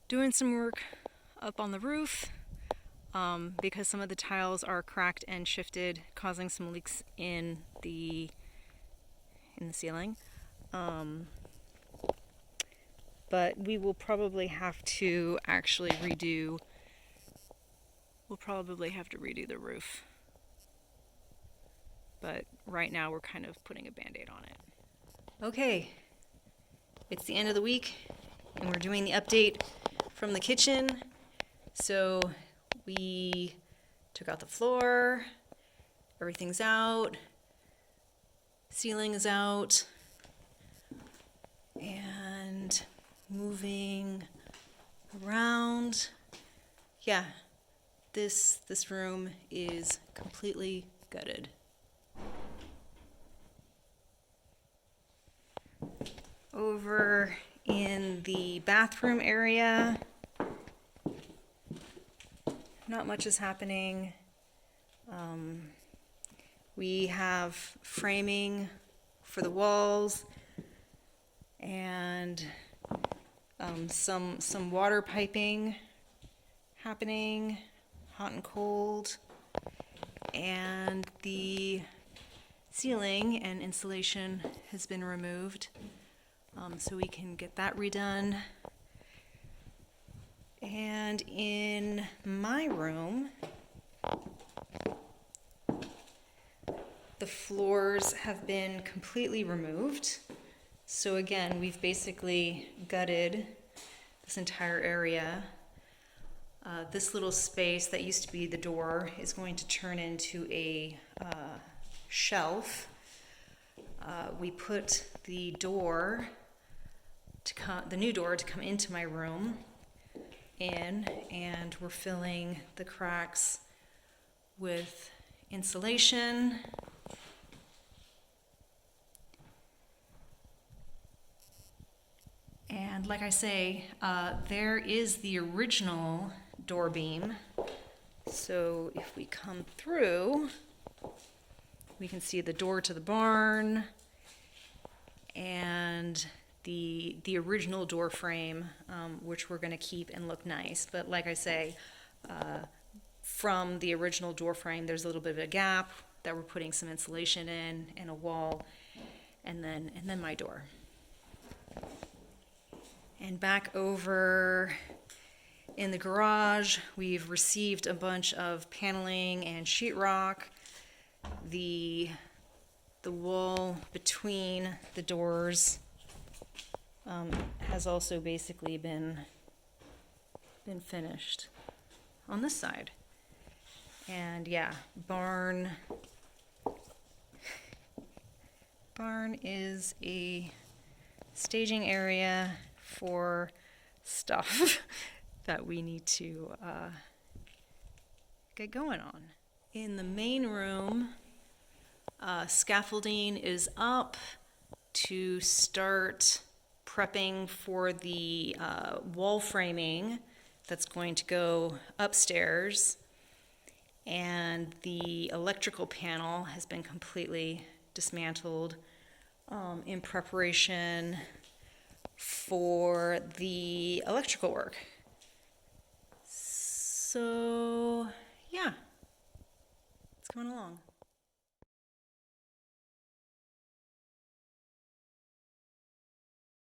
Doing some work up on the roof because some of the tiles are cracked and shifted, causing some leaks in the ceiling. But we will probably have to actually redo. We'll probably have to redo the roof. But right now we're kind of putting a band-aid on it. Okay, it's the end of the week and we're doing the update from the kitchen. So we took out the floor, everything's out, ceiling is out, and moving around. Yeah, this room is completely gutted. Over in the bathroom area, not much is happening. We have framing for the walls and some water piping happening, hot and cold, and the ceiling and insulation has been removed, so we can get that redone. And in my room, the floors have been completely removed. So again, we've basically gutted this entire area. This little space that used to be the door is going to turn into a shelf. We put the new door to come into my room in, and we're filling the cracks with insulation. And like I say, there is the original door beam. So if we come through, we can see the door to the barn and the original door frame, which we're going to keep and look nice. But like I say, from the original door frame, there's a little bit of a gap that we're putting some insulation in, and a wall, and then my door. And back over in the garage, we've received a bunch of paneling and sheetrock. The wall between the doors has also basically been finished on this side. And yeah, barn is a staging area for stuff that we need to get going on. In the main room, scaffolding is up to start prepping for the wall framing that's going to go upstairs, and the electrical panel has been completely dismantled in preparation for the electrical work. So yeah, it's going along.